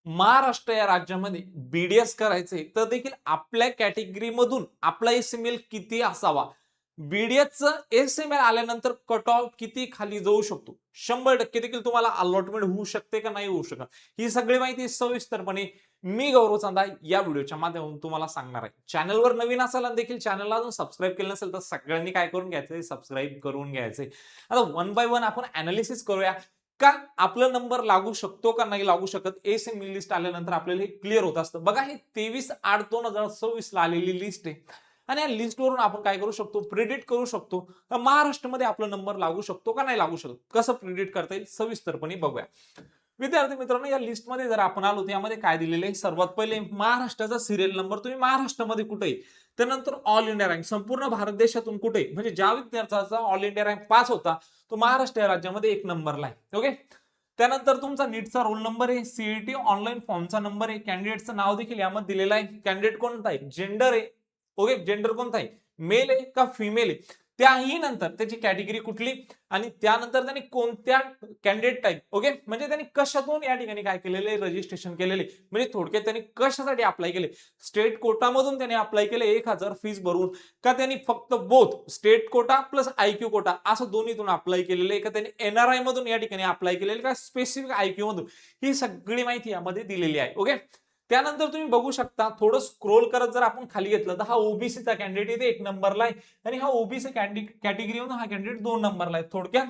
महाराष्ट्र या राज्यामध्ये बीडीएस करायचे तर देखील आपल्या कॅटेगरी मधून आपला एसएमएल किती असावा, बीडीएसचं एसएमएल आल्यानंतर कट ऑफ किती खाली जाऊ शकतो, 100% देखील तुम्हाला अलॉटमेंट होऊ शकते का नाही होऊ शकत, ही सगळी माहिती सविस्तरपणे मी गौरव चांदा या व्हिडिओच्या माध्यमातून तुम्हाला सांगणार आहे. चॅनलवर नवीन असाल आणि देखील चॅनलला अजून सबस्क्राईब केलं नसेल तर सगळ्यांनी काय करून घ्यायचंय, सबस्क्राईब करून घ्यायचंय. आता वन बाय वन आपण अनालिसिस करूया का आपला नंबर लागू शकतो का नाही लागू शकत. एसएमएल लिस्ट आल्यानंतर आपल्याला हे क्लिअर होत असतं. बघा हे 23/8/2026 ला आलेली लिस्ट आहे आणि या लिस्टवरून आपण काय करू शकतो, प्रिडिक्ट करू शकतो महाराष्ट्रामध्ये आपला नंबर लागू शकतो का नाही लागू शकत. कसं प्रिडिक्ट करता येईल सविस्तरपणे बघूया. विद्यार्थी मित्रांनो, या लिस्टमध्ये जर आपण आलो यामध्ये काय दिलेलं आहे, सर्वात पहिले महाराष्ट्राचा सिरियल नंबर, तुम्ही महाराष्ट्रामध्ये कुठे आहे, त्यानंतर ऑल इंडिया रँक संपूर्ण भारत देशातून कुठे, म्हणजे ज्या विद्यार्थ्याचा ऑल इंडिया रँक 5 होता तो महाराष्ट्र या राज्यामध्ये 1 नंबरला आहे. ओके, त्यानंतर तुमचा नीटचा रोल नंबर आहे, सीईटी ऑनलाईन फॉर्मचा नंबर आहे, कॅन्डिडेटचं नाव देखील यामध्ये दिलेलं आहे, कॅन्डिडेट कोणता आहे, जेंडर आहे. ओके, जेंडर कोणता आहे, मेल आहे का फिमेल आहे, त्याही नंतर त्याची कॅटेगरी कुठली आणि त्यानंतर त्यांनी कोणत्या कॅन्डिडेट टाईप. ओके, म्हणजे त्यांनी कशातून या ठिकाणी काय केलेले, रजिस्ट्रेशन केलेले, म्हणजे थोडक्यात त्यांनी कशासाठी अप्लाय केले, स्टेट कोटामधून त्यांनी अप्लाय केले 1000 फीस भरून का त्यांनी फक्त both state quota plus IQ quota असं दोन्हीतून अप्लाय केलेले का त्यांनी एनआरआय मधून या ठिकाणी अप्लाय केलेले का स्पेसिफिक आयक्यू मधून, ही सगळी माहिती यामध्ये दिलेली आहे. ओके, त्यानंतर तुम्ही बघू शकता थोडं स्क्रोल करत जर आपण खाली घेतलं तर हा ओबीसीचा कॅन्डिडेट इथे 1 नंबरला आहे आणि हा ओबीसी कॅटेगरी मधून हा कॅन्डिडेट 2 नंबरला आहे. थोडक्यात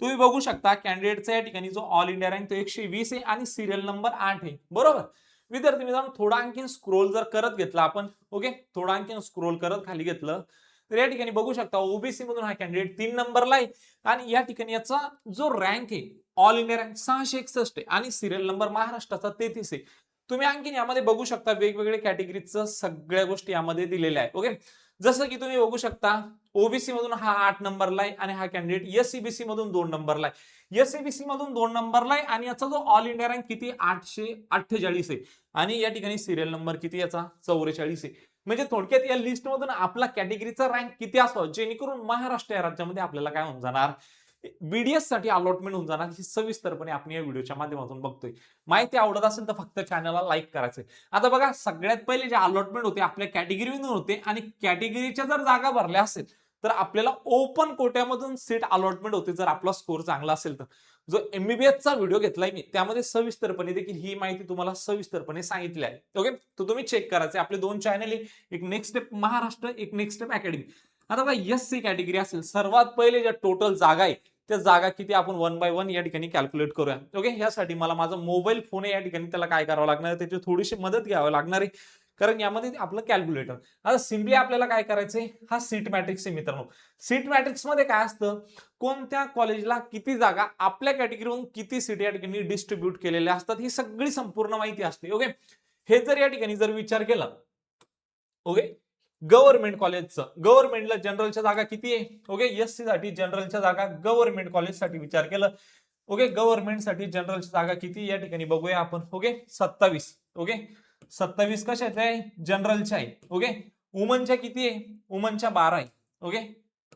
तुम्ही बघू शकता कॅन्डिडेटचा या ठिकाणी जो ऑल इंडिया रँक तो 120 आहे आणि सिरियल नंबर 8 आहे. बरोबर विद्यार्थी मित्रांनो, थोडा आणखी स्क्रोल जर करत घेतला आपण, ओके थोडा आणखी स्क्रोल करत खाली घेतलं तर या ठिकाणी बघू शकता ओबीसी मधून हा कॅन्डिडेट 3 नंबरला आहे आणि या ठिकाणी याचा जो रँक आहे ऑल इंडिया रँक 661 आहे आणि सिरियल नंबर महाराष्ट्राचा 33 आहे. तुम्ही आणखीन यामध्ये बघू शकता वेगवेगळे कॅटेगरीचं सगळ्या गोष्टी यामध्ये दिलेल्या आहेत. ओके, जसं की तुम्ही बघू शकता ओबीसी मधून हा 8 नंबरला आहे आणि हा कॅन्डिडेट एससीबीसी मधून 2 नंबरला आहे, एससीबीसी मधून 2 नंबरला आहे आणि याचा जो ऑल इंडिया रँक किती 848 आहे आणि या ठिकाणी सिरियल नंबर किती याचा 44 आहे. म्हणजे थोडक्यात या लिस्ट मधून आपला कॅटेगरीचा रँक किती असावा जेणेकरून महाराष्ट्र या राज्यामध्ये आपल्याला काय होऊन जाणार, बीडीएस साठी अलॉटमेंट होऊन जाणार, ही सविस्तरपणे आपण या व्हिडिओच्या माध्यमातून बघतोय. माहिती आवडत असेल तर फक्त चॅनलला लाईक करायचंय. आता बघा सगळ्यात पहिले जे अलॉटमेंट होते आपल्या कॅटेगरीमधून होते आणि कॅटेगरीच्या जर जागा भरल्या असेल तर आपल्याला ओपन कोट्यामधून सीट अलॉटमेंट होते जर आपला स्कोर चांगला असेल तर. जो एमबीबीएसचा व्हिडिओ घेतलाय मी त्यामध्ये सविस्तरपणे देखील ही माहिती तुम्हाला सविस्तरपणे सांगितली आहे. ओके, तर तुम्ही चेक करायचे. आपले 2 चॅनल आहे, एक नेक्स्ट स्टेप महाराष्ट्र, एक नेक्स्ट स्टेप अकॅडमी. आता बघा एससी कॅटेगरी असेल सर्वात पहिले ज्या टोटल जागा आहे त्या जागा किती आपण 1 बाय 1 या ठिकाणी कॅल्क्युलेट करूया. ओके, यासाठी मला माझा मोबाईल फोन आहे या ठिकाणी त्याला काय करावं लागणार आहे, त्याची थोडीशी मदत घ्यावी लागणार आहे कारण यामध्ये आपलं कॅल्क्युलेटर. आता सिम्पली आपल्याला काय करायचंय, हा सीट मॅट्रिक्स आहे मित्रांनो. सीट मॅट्रिक्स मध्ये काय असतं, कोणत्या कॉलेजला किती जागा, आपल्या कॅटेगरीवरून किती सीट या ठिकाणी डिस्ट्रीब्यूट केलेल्या असतात, ही सगळी संपूर्ण माहिती असते. ओके, हे जर या ठिकाणी जर विचार केला, ओके गव्हर्नमेंट कॉलेजचं, गव्हर्नमेंटला जनरलच्या जागा किती आहे, ओके एससी साठी जनरलच्या जागा गव्हर्नमेंट कॉलेजसाठी विचार केलं, ओके गव्हर्नमेंट साठी जनरलच्या जागा किती या ठिकाणी बघूया आपण. ओके 27, ओके 27 कशाच्या आहे, जनरलच्या आहे. ओके, वुमनच्या किती आहे, वुमनच्या 12 आहे. ओके,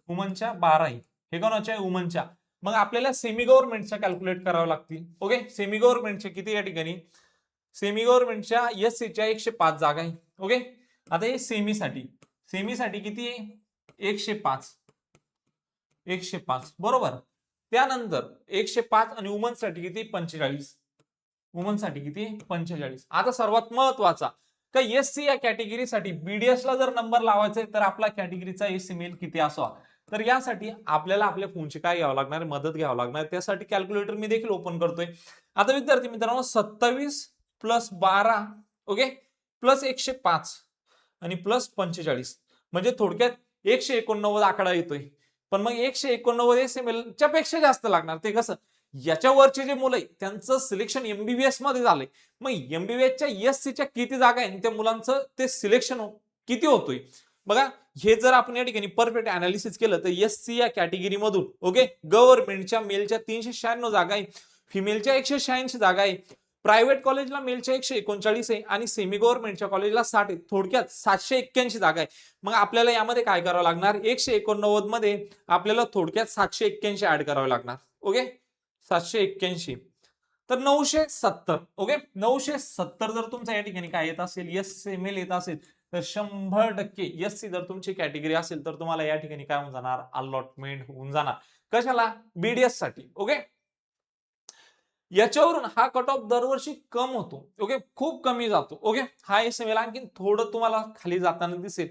वुमनच्या 12 आहे. हे कोणाच्या आहे, वुमनच्या. मग आपल्याला सेमी गव्हर्नमेंटच्या कॅल्क्युलेट करावं लागतील. ओके, सेमी गव्हर्नमेंटच्या किती या ठिकाणी, सेमी गव्हर्नमेंटच्या एससीच्या 105 जागा आहे. ओके, आता हे सेमीसाठी, सेमीसाठी किती आहे 105, 105 बरोबर. त्यानंतर 105 आणि वुमन साठी किती 45, वुमन साठी किती 45. आता सर्वात महत्वाचा का एससी या कॅटेगरीसाठी बीडीएस ला जर नंबर लावायचा तर आपला कॅटेगरीचा एसएमएल किती असावा, तर यासाठी आपल्याला आपल्या फोनची काय घ्यावं लागणार, मदत घ्यावं लागणार. त्यासाठी कॅल्क्युलेटर मी देखील ओपन करतोय. आता विद्यार्थी मित्रांनो 27 प्लस 12 ओके प्लस 105 आणि प्लस 45 म्हणजे थोडक्यात 189 आकडा येतोय. पण मग 189 एसएमएल च्या पेक्षा जास्त लागणार. ते कसं, याच्यावरचे जे मुलं आहे त्यांचं सिलेक्शन एमबीबीएस मध्ये झालंय, मग एमबीबीएसच्या एससीच्या किती जागा आहे त्या मुलांचं ते सिलेक्शन किती होतोय. बघा हे जर आपण या ठिकाणी परफेक्ट अनालिसिस केलं तर एससी या कॅटेगरी मधून ओके गव्हर्नमेंटच्या मेलच्या 396 जागा आहे, फिमेलच्या 186 जागा आहे, प्रायव्हेट कॉलेजला मेलच्या 139 आहे आणि सेमी गव्हर्नमेंटच्या कॉलेजला 60 आहे. थोडक्यात 781 जागा आहे. मग आपल्याला यामध्ये काय करावं लागणार, 189 मध्ये आपल्याला थोडक्यात 781 ऍड करावे लागणार. ओके 781. तर 970. ओके, 970 जर तुमचा या ठिकाणी काय येत असेल, एसएमएल येत असेल, तर 100% एससी जर तुमची कॅटेगरी असेल तर तुम्हाला या ठिकाणी काय होऊन जाणार, अलॉटमेंट होऊन जाणार. कशाला, बीडीएस साठी. ओके, याच्यावरून हा कट ऑफ दरवर्षी कम होतो. ओके, खूप कमी जातो. ओके, हा एसएमएल आणखी थोडं तुम्हाला खाली जाताना दिसेल,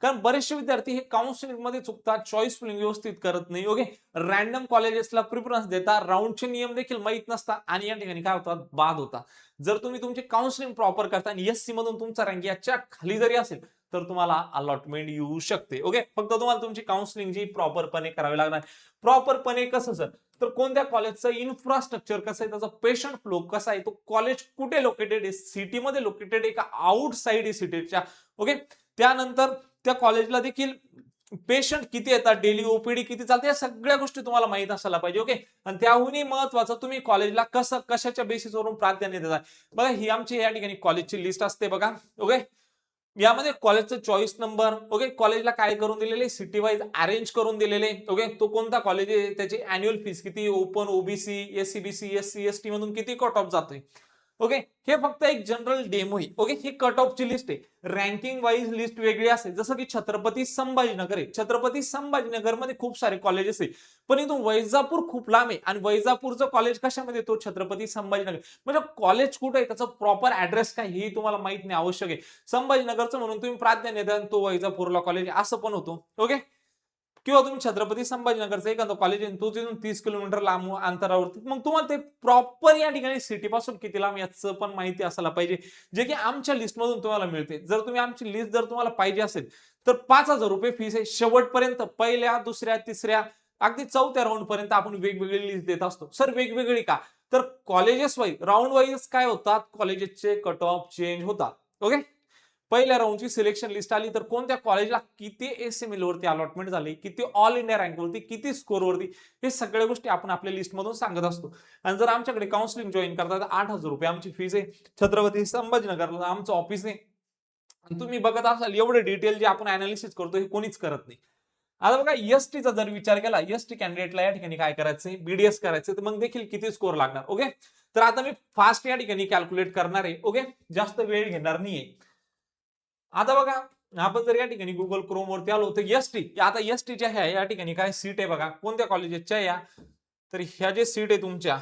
कारण बरेचसे विद्यार्थी हे काउन्सिलिंग मध्ये चुकतात, चॉईस फिलिंग व्यवस्थित करत नाही. ओके, रॅन्डम कॉलेजेसला प्रिफरन्स देतात, राऊंडचे नियम देखील माहित नसतात आणि या ठिकाणी काय होतात, बाद होता. जर तुम्ही तुमचे काउन्सिलिंग प्रॉपर करता आणि एससी मधून तुमचा रँक याच्या खाली जरी असेल तर तुम्हाला अलॉटमेंट येऊ शकते. ओके, फक्त तुम्हाला तुमची काउन्सिलिंग जी प्रॉपरपणे करावी लागणार. प्रॉपरपणे कसं सर, तर कोणत्या कॉलेजचं इन्फ्रास्ट्रक्चर कसं आहे, त्याचा पेशंट फ्लो कसा आहे, तो कॉलेज कुठे लोकेटेड आहे, सिटीमध्ये लोकेटेड आहे का आउटसाइड आहे सिटीच्या. ओके, त्यानंतर त्या कॉलेजला देखील पेशंट किती येतात, डेली ओपीडी किती चालते, या सगळ्या गोष्टी तुम्हाला माहित असायला पाहिजे. ओके, आणि त्याहूनही महत्वाचं, तुम्ही कॉलेजला कसं कशाच्या बेसिसवरून प्राधान्य देतात. बघा, ही आमची या ठिकाणी कॉलेजची लिस्ट असते बघा. ओके, यामध्ये कॉलेजचं चॉईस नंबर, ओके, कॉलेजला काय करून दिलेले, सिटी वाईज अरेंज करून दिलेले. ओके, तो कोणता कॉलेज आहे, त्याची अॅन्युअल फीस किती, open, OBC, SCBC, SC ST मधून किती कट ऑफ जातोय. ओके, हे फक्त एक जनरल डेमो आहे. ओके, ही कट ऑफ ची लिस्ट आहे. रँकिंग वाईज लिस्ट वेगळी असते, जसं की छत्रपती संभाजीनगर आहे. छत्रपती संभाजीनगर मध्ये खूप सारे कॉलेजेस आहे, पण इथून वैजापूर खूप लांब आहे आणि वैजापूरचं कॉलेज कशामध्ये, तो छत्रपती संभाजीनगर. म्हणजे कॉलेज कुठे आहे, त्याचा प्रॉपर ऍड्रेस काय हे तुम्हाला माहित नाही, आवश्यक आहे. संभाजीनगरचं म्हणून तुम्ही प्राधान्य द्या, तो वैजापूरला कॉलेज असं पण होतो. ओके, किंवा तुम्ही छत्रपती संभाजीनगरचं एखादं कॉलेज आहे, तो तिथून 30 किलोमीटर लांब अंतरावरती, मग तुम्हाला ते प्रॉपर या ठिकाणी सिटी पासून किती लांब याचं पण माहिती असायला पाहिजे, जे की आमच्या लिस्ट मधून तुम्हाला मिळते. जर तुम्ही आमची लिस्ट जर तुम्हाला पाहिजे असेल तर 5,000 रुपये फीस आहे शेवटपर्यंत. पहिल्या, दुसऱ्या, तिसऱ्या, अगदी 4थ्या राऊंड पर्यंत आपण वेगवेगळी लिस्ट देत असतो. सर वेगवेगळी का, तर कॉलेजेस वाईज, राऊंड वाईज काय होतात, कॉलेजेसचे कट ऑफ चेंज होतात. ओके, पहिल्या राऊंडची सिलेक्शन लिस्ट आली तर कोणत्या कॉलेजला किती एसएमएल वरती अलॉटमेंट झाली, किती ऑल इंडिया रँक वरती, किती स्कोर वरती, हे सगळ्या गोष्टी आपण आपल्या लिस्ट मधून सांगत असतो. आणि जर आमच्याकडे काउन्सिलिंग जॉईन करता तर 8,000 रुपये आमची फीस आहे. छत्रपती संभाजीनगरला आमचं ऑफिस आहे. तुम्ही बघत असाल एवढे डिटेल जे आपण अनालिसिस करतो हे कोणीच करत नाही. आता बघा, एसटीचा जर विचार केला, एसटी कॅन्डिडेटला या ठिकाणी काय करायचंय, बीडीएस करायचं, तर मग देखील किती स्कोर लागणार. ओके, तर आता मी फास्ट या ठिकाणी कॅल्क्युलेट करणार आहे. ओके, जास्त वेळ घेणार नाहीये. आता बघा, आपण जर या ठिकाणी गुगल क्रोम वरती आलो तर एसटी, आता एसटीच्या ह्या या ठिकाणी काय सीट आहे बघा, कोणत्या कॉलेजेसच्या या, तर ह्या जे सीट आहे तुमच्या,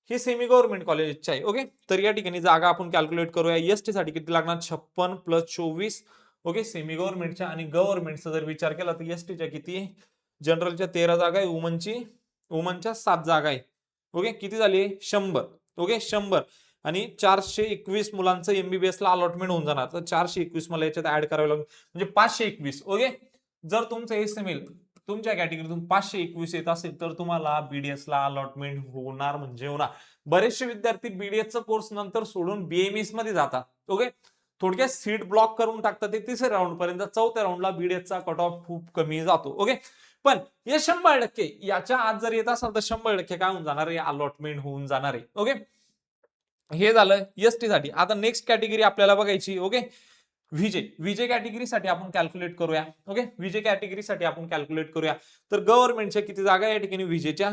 हे सेमी गव्हर्नमेंट कॉलेजच्या आहे. ओके, तर या ठिकाणी जागा आपण कॅल्क्युलेट करूया. एसटी साठी किती लागणार, 56 प्लस 24. ओके, सेमी गव्हर्नमेंटच्या आणि गव्हर्नमेंटचा जर विचार केला तर एसटीच्या किती आहे, जनरलच्या 13 जागा आहे, वुमनच्या 7 जागा आहे. ओके, किती झाली, 100. ओके, 100 आणि 421 मुलांचं एमबीबीएस ला अलॉटमेंट होऊन जाणार. तर 421 मला याच्यात ऍड करावे लागेल, म्हणजे 521. ओके, जर तुमचं एसएमएल तुमच्या कॅटेगरीतून 521 येत असेल तर तुम्हाला बीडीएस ला अलॉटमेंट होणार म्हणजे होणार. बरेचसे विद्यार्थी बीडीएसचा कोर्स नंतर सोडून बीएमएस मध्ये जातात. ओके, थोडक्यात सीट ब्लॉक करून टाकतात ते तिसऱ्या राऊंड पर्यंत. 4थ्या राऊंडला बीडीएसचा कट ऑफ खूप कमी जातो. ओके, पण हे 100% याच्या आज जर येत असाल तर 100% काय होऊन जाणार आहे, अलॉटमेंट होऊन जाणार आहे. ओके, हे झालं एसटी साठी. आता नेक्स्ट कॅटेगरी आपल्याला बघायची. ओके, व्हीजे कॅटेगरीसाठी आपण कॅल्क्युलेट करूया. ओके, व्हीजे कॅटेगरीसाठी आपण कॅल्क्युलेट करूया. तर गव्हर्नमेंटच्या किती जागा आहे या ठिकाणी, व्हीजेच्या,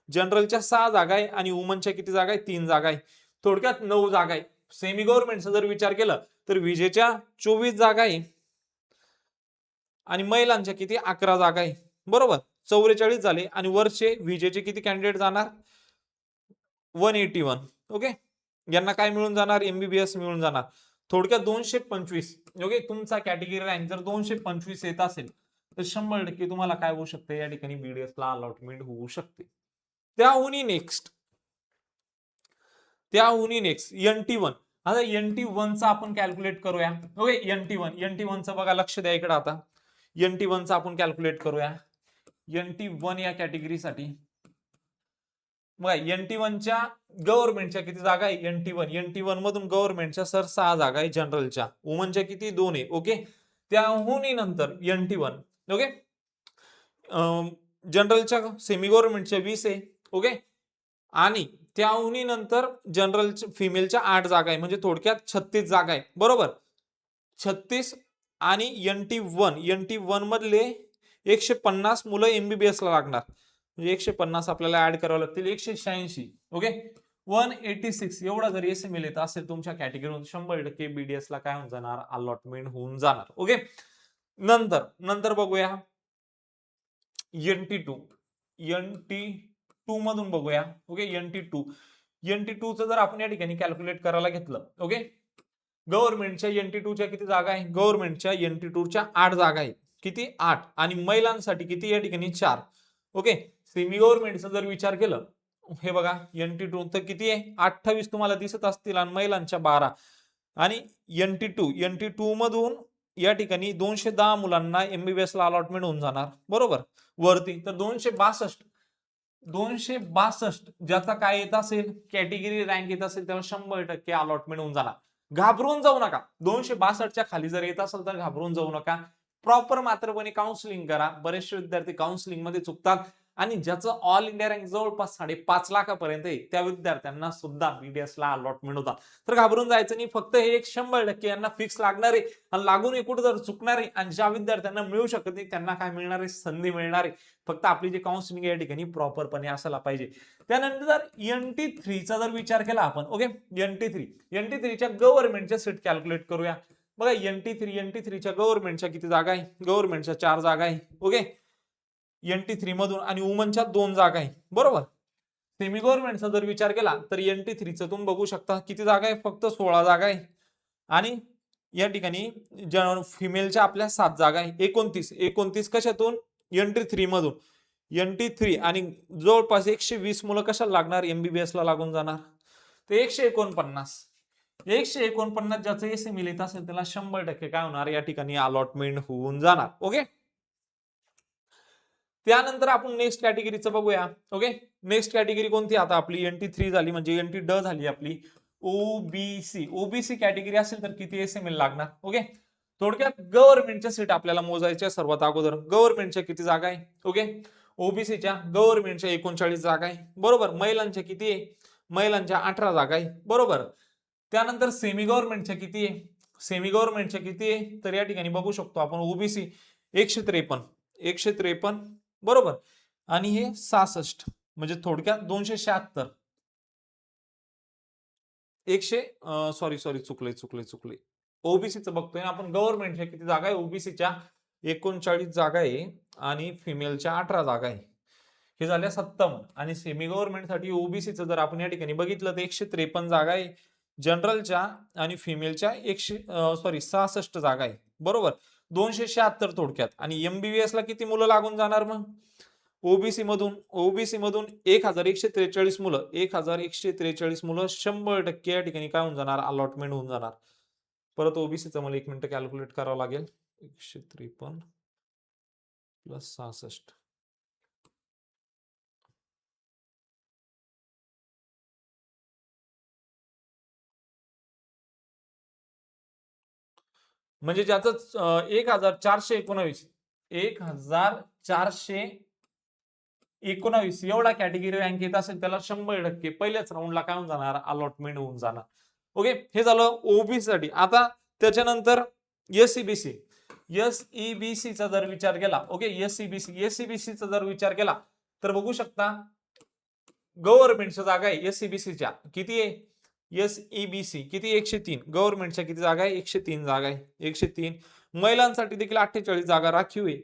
जनरलच्या 6 जागा आहे आणि वुमनच्या किती जागा आहे, 3 जागा आहे. थोडक्यात 9 जागा आहे. सेमी गव्हर्नमेंटचा जर विचार केला तर व्हीजेच्या 24 जागा आहे आणि महिलांच्या किती, 11 जागा आहे. बरोबर, 44 झाले आणि वरचे व्हीजेचे किती कॅन्डिडेट जाणार, 181. ओके, यांना काय मिळून जाणार, एमबीबीएस मिळून जाणार. थोडक्यात 225. ओके, तुमचा कॅटेगरी रँक जर 225 येत असेल तर 100% तुम्हाला काय होऊ शकते, या ठिकाणी बीडीएस ला अलॉटमेंट होऊ शकते. त्याहूनही नेक्स्ट NT1. आता NT1 चा आपण कॅल्क्युलेट करूया. ओके, NT1 चा बघा, लक्ष द्या इकडे. आता NT1 चा आपण कॅल्क्युलेट करूया. NT1 या कॅटेगरीसाठी बघा, NT1 च्या गव्हर्नमेंटच्या किती जागा आहे, NT1 मधून गव्हर्नमेंटच्या सर 6 जागा आहे, जनरलच्या, वुमनच्या किती, 2 आहे. ओके, त्याहूनही नंतर NT1. ओके, जनरलच्या सेमी गव्हर्नमेंटच्या 20 आहे. ओके, आणि त्याहूनही नंतर जनरल फिमेलच्या 8 जागा आहे, म्हणजे थोडक्यात 36 जागा आहे. बरोबर, 36 आणि NT1 मधले 150 मुलं एमबीबीएस ला लागणार. म्हणजे 150 आपल्याला ऍड करावं लागतील, 186. ओके, 186 एवढा जर एसएमएल येत असेल तुमच्या कॅटेगरीमध्ये 100% बीडीएस ला काय होऊन जाणार, अलॉटमेंट होऊन जाणार. ओके, नंतर नंतर बघूया NT2. NT2 मधून बघूया. ओके, NT2 चं जर आपण या ठिकाणी कॅल्क्युलेट करायला घेतलं, ओके, गव्हर्नमेंटच्या NT2 च्या किती जागा आहे, गव्हर्नमेंटच्या NT2 च्या 8 जागा आहे. किती, 8. आणि महिलांसाठी किती या ठिकाणी 4. ओके, सेमी गव्हर्नमेंटचा जर विचार केलं, हे बघा NT2 तर किती आहे, 28 तुम्हाला दिसत असतील आणि महिलांच्या 12. आणि NT2 मधून या ठिकाणी 210 मुलांना MBBS ला अलॉटमेंट होऊन जाणार, बरोबर. वरती तर 262 ज्याचा काय येत असेल, कॅटेगरी रँक येत असेल, त्याला 100% अलॉटमेंट होऊन जाणार. घाबरून जाऊ नका, 262च्या खाली जर येत असेल तर घाबरून जाऊ नका. प्रॉपर मात्रपणे काउन्सिलिंग करा. बरेचसे विद्यार्थी काउन्सिलिंग मध्ये चुकतात आणि ज्याचं ऑल इंडिया रँक जवळपास 5.5 लाखापर्यंत आहे त्या विद्यार्थ्यांना सुद्धा बीडीएस ला अलॉटमेंट होतात. तर घाबरून जायचं नाही, फक्त हे एक 100% यांना फिक्स लागणार आहे आणि लागून कुठे जर चुकणार आहे आणि ज्या विद्यार्थ्यांना मिळू शकत नाही त्यांना काय मिळणार आहे, संधी मिळणार आहे. फक्त आपली जी काउन्सिलिंग या ठिकाणी प्रॉपरपणे असायला पाहिजे. त्यानंतर NT3 चा जर विचार केला आपण, ओके, NT3 च्या गव्हर्नमेंटच्या सीट कॅल्क्युलेट करूया. बघा NT3 च्या गव्हर्नमेंटच्या किती जागा आहे, गव्हर्नमेंटच्या 4 जागा आहे. ओके, NT3 मधून आणि वुमनच्या 2 जागा आहे, बरोबर. सेमी गव्हर्नमेंटचा जर विचार केला तर NT3 चं तुम्ही बघू शकता किती जागा आहे, फक्त 16 जागा आहे. आणि या ठिकाणी फिमेलच्या आपल्या 7 जागा आहे, 29 कशातून, NT3 मधून. NT3 आणि जवळपास 120 मुलं कशाला लागणार, MBBS ला लागून जाणार. तर 149 ज्याचं एसएमएल येत असेल त्याला 100% काय होणार, या ठिकाणी अलॉटमेंट होऊन जाणार. ओके, त्यानंतर आपण नेक्स्ट कॅटेगरीचं बघूया. ओके, नेक्स्ट कॅटेगरी कोणती आता आपली, NT3 झाली, म्हणजे NT झाली आपली. ओबीसी कॅटेगरी असेल तर किती एसएमएल लागणार. ओके, थोडक्यात गव्हर्नमेंटच्या सीट आपल्याला मोजायच्या. सर्वात अगोदर गव्हर्नमेंटच्या किती जागा आहे, ओके, ओबीसीच्या गव्हर्नमेंटच्या 39 जागा आहे, बरोबर. महिलांच्या किती आहे, महिलांच्या 18 जागा आहे, बरोबर. त्यानंतर सेमी गव्हर्नमेंटच्या किती आहे, तर या ठिकाणी बघू शकतो आपण ओबीसी 153, बरोबर. आणि हे 66, म्हणजे थोडक्यात 276. चुकले. ओबीसीचं बघतोय आपण, गव्हर्नमेंटच्या किती जागा आहे, ओबीसीच्या 39 जागा आहे आणि फिमेलच्या 18 जागा आहे. हे झाल्या 57. आणि सेमी गव्हर्नमेंटसाठी ओबीसीचं जर आपण या ठिकाणी बघितलं तर 153 जागा आहे, जनरलच्या आणि फिमेलच्या 66 जागा आहे, बरोबर. 276 थोडक्यात. आणि MBBS ला किती मुलं लागून जाणार मग, ओबीसी मधून 1143 मुलं, 1143 मुलं 100% या ठिकाणी काय होऊन जाणार, अलॉटमेंट होऊन जाणार. परत ओबीसीचं मला 1 मिनिट कॅल्क्युलेट करावं लागेल. 153 प्लस 66, म्हणजे ज्याचं 1419 एवढा कॅटेगरी रँक येत असेल त्याला 100% पहिल्याच राऊंडला काय होऊन जाणार, अलॉटमेंट होऊन जाणार. ओके, हे झालं ओबीसी साठी. आता त्याच्यानंतर SEBC चा जर विचार केला, ओके, SEBC चा जर विचार केला तर बघू शकता गव्हर्नमेंटच्या जागा आहे SEBCच्या किती आहे, SEBC किती 103, गव्हर्नमेंटच्या किती जागा आहे, 103 जागा आहे, 103. महिलांसाठी देखील 48 जागा राखीव आहे.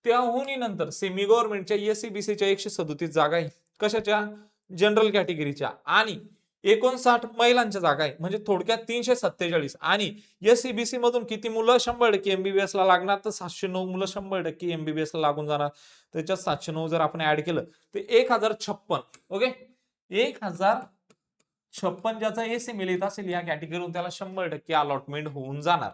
त्याहूनही नंतर सेमी गव्हर्नमेंटच्या SEBCच्या 137 जागा आहे, कशाच्या, जनरल कॅटेगरीच्या. आणि 59 महिलांच्या जागा आहे, म्हणजे थोडक्यात 347. आणि SEBC मधून किती मुलं 100% MBBS ला लागणार, तर 709 मुलं 100% MBBS ला लागून जाणार. त्याच्यात 709 जर आपण ऍड केलं तर 1056. ओके, 1056 ज्याचा एसएमएल येत असेल या कॅटेगरीतून त्याला 100% अलॉटमेंट होऊन जाणार.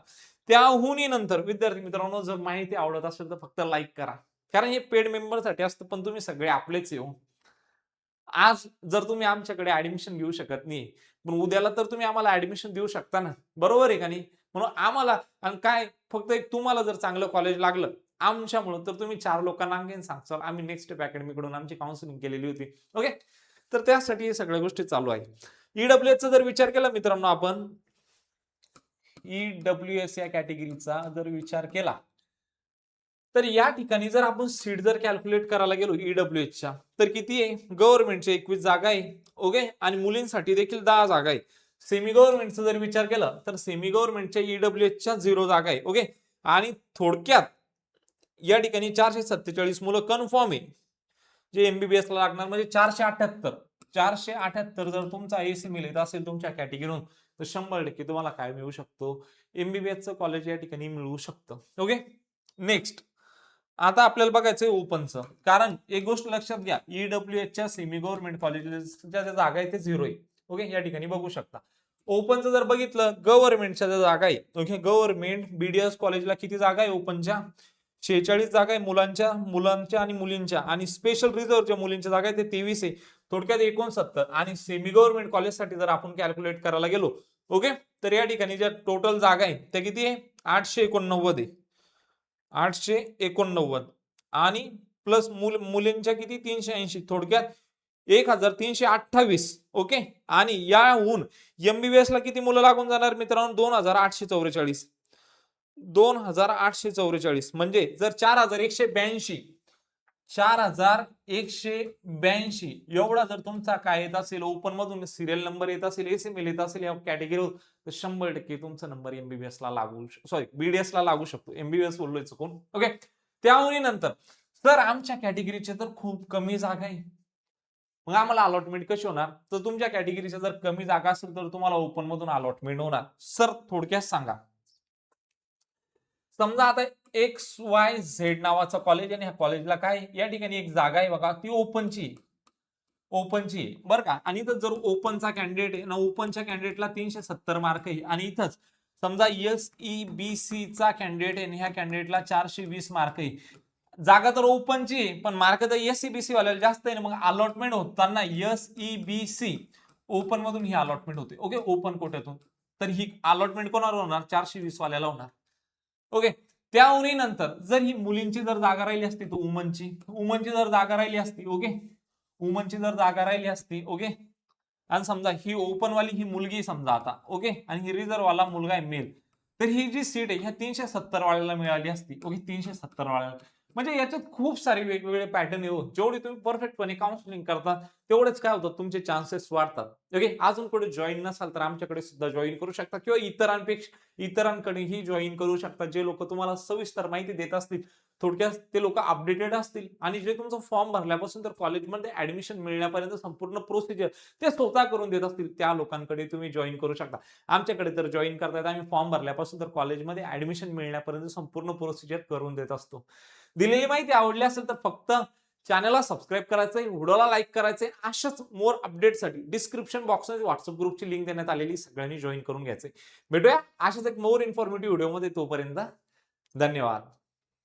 त्याहूनही नंतर विद्यार्थी मित्रांनो, जर माहिती आवडत असेल तर फक्त लाईक करा, कारण हे पेड मेंबर साठी असतं, पण तुम्ही सगळे आपलेच येऊ. आज जर तुम्ही आमच्याकडे ऍडमिशन घेऊ शकत नाही, पण उद्याला तर तुम्ही आम्हाला ऍडमिशन देऊ शकता ना, बरोबर आहे का नाही. म्हणून आम्हाला आणि काय, फक्त एक तुम्हाला जर चांगलं कॉलेज लागलं आमच्यामुळे तर तुम्ही 4 लोकांना आणखीन सांगसाल. आम्ही नेक्स्ट स्टेप अकॅडमी कडून आमची काउन्सिलिंग केलेली होती. ओके, तर त्यासाठी हे सगळ्या गोष्टी चालू आहे. EWS चा जर विचार केला मित्रांनो आपण, EWS या कॅटेगरीचा जर विचार केला तर या ठिकाणी जर आपण सीट जर कॅल्क्युलेट करायला गेलो ईडब्ल्यूएचच्या तर किती आहे, गव्हर्नमेंटच्या 21 जागा आहे, ओके, आणि मुलींसाठी देखील 10 जागा आहे. सेमी गव्हर्नमेंटचा जर विचार केला तर सेमी गव्हर्नमेंटच्या ईडब्ल्यूएचच्या 0 जागा आहे, ओके. आणि थोडक्यात या ठिकाणी 447 मुलं कन्फर्म आहे जे एमबीबीएस ला लागणार, म्हणजे 478 जर तुमचा एसीएमएल येत असेल तुमच्या कॅटेगरीतून तर 100% तुम्हाला काय मिळू शकतो, एमबीबीएसचं कॉलेज या ठिकाणी मिळू शकतं, ओके. नेक्स्ट आता आपल्याला बघायचंय ओपनचं, कारण एक गोष्ट लक्षात घ्या, ईडब्ल्यूएचच्या सेमी गव्हर्नमेंट कॉलेजेसच्या ज्या जागा आहे ते 0 आहे, ओके, या ठिकाणी बघू शकता. ओपनचं जर बघितलं गव्हर्नमेंटच्या ज्या जागा आहे, ओके, गव्हर्नमेंट बीडीएस कॉलेजला किती जागा आहे ओपनच्या, 46 जागा आहे मुलांच्या आणि मुलींच्या, आणि स्पेशल रिझर्वच्या मुलींच्या जागा आहे ते 23 आहे, थोडक्यात 69. आणि सेमी गव्हर्नमेंट कॉलेजसाठी जर आपण कॅल्क्युलेट करायला गेलो, ओके, तर या ठिकाणी ज्या टोटल जागा आहे त्या किती आहे, 889 आहे, 889, आणि प्लस मुलींच्या किती 380, थोडक्यात 1328, ओके. आणि याहून एमबीबीएस ला किती मुलं लागून जाणार मित्रांनो, 2844, म्हणजे जर 4182 एवढा जर तुमचा काय येत असेल, ओपन मधून सिरियल नंबर येत असेल, एसीएमएल येत असेल या कॅटेगरीवर, तर 100% तुमचा नंबर एमबीबीएस ला लागू, सॉरी बीडीएस ला लागू शकतो, एमबीबीएस बोललोय चुकून, ओके. त्यामुळे नंतर सर आमच्या कॅटेगरीचे तर खूप कमी जागा आहे, मग आम्हाला अलॉटमेंट कशी होणार, तर तुमच्या कॅटेगरीच्या जर कमी जागा असेल तर तुम्हाला ओपन मधून अलॉटमेंट होणार. सर थोडक्यात सांगा, समजा आता XYZ नावाचं कॉलेज आणि ह्या कॉलेजला काय या ठिकाणी एक जागा आहे बघा, ती ओपनची बरं का, आणि इथं जर ओपनचा कॅन्डिडेट आहे ना, ओपनच्या कॅन्डिडेटला 370 मार्क आहे, आणि इथंच समजा SEBC चा कॅन्डिडेट आहे आणि ह्या कॅन्डिडेटला 420 मार्क आहे, जागा तर ओपनची पण मार्क तर SEBC वाल्याला जास्त आहे ना, मग अलॉटमेंट होताना SEBC ओपन मधून ही अलॉटमेंट होते, ओके, ओपन कोट्यातून, तर ही अलॉटमेंट कोणाला होणार, 420 वाल्याला होणार, ओके. त्याहून नंतर जर ही मुलींची जर जागा राहिली असती तर वुमनची जर जागा राहिली असती, ओके, वुमनची जर जागा राहिली असती, ओके, आणि समजा ही ओपन वाली ही मुलगी समजा आता, ओके, आणि ही रिझर्व वाला मुलगा आहे मेल, तर ही जी सीट आहे ह्या 370 वाल्याला मिळाली असती, ओके, 370 वाल्याला. म्हणजे याच्यात खूप सारे वेगवेगळे पॅटर्न आहे, जेवढे तुम्ही परफेक्टपणे काउन्सिलिंग करता तेवढेच काय होतं, तुमचे चान्सेस वाढतात, ओके. अजून कुठे जॉईन नसाल तर आमच्याकडे सुद्धा जॉईन करू शकता, किंवा इतरांकडेही जॉईन करू शकता, जे लोक तुम्हाला सविस्तर माहिती देत असतील, थोडक्यात ते लोक अपडेटेड असतील, आणि जे तुमचं फॉर्म भरल्यापासून तर कॉलेजमध्ये ऍडमिशन मिळण्यापर्यंत संपूर्ण प्रोसिजर ते स्वतः करून देत असतील, त्या लोकांकडे तुम्ही जॉईन करू शकता. आमच्याकडे तर जॉईन करतायत, आम्ही फॉर्म भरल्यापासून तर कॉलेजमध्ये ऍडमिशन मिळण्यापर्यंत संपूर्ण प्रोसिजर करून देत असतो. दिलेली माहिती आवडली असेल तर फक्त चॅनलला सबस्क्राईब करायचंय, व्हिडिओला लाईक करायचंय. अशाच मोर अपडेटसाठी डिस्क्रिप्शन बॉक्समध्ये व्हॉट्सअप ग्रुपची लिंक देण्यात आलेली, सगळ्यांनी जॉईन करून घ्यायचंय. भेटूया अशाच एक मोर इन्फॉर्मेटिव्ह व्हिडिओमध्ये, तोपर्यंत धन्यवाद.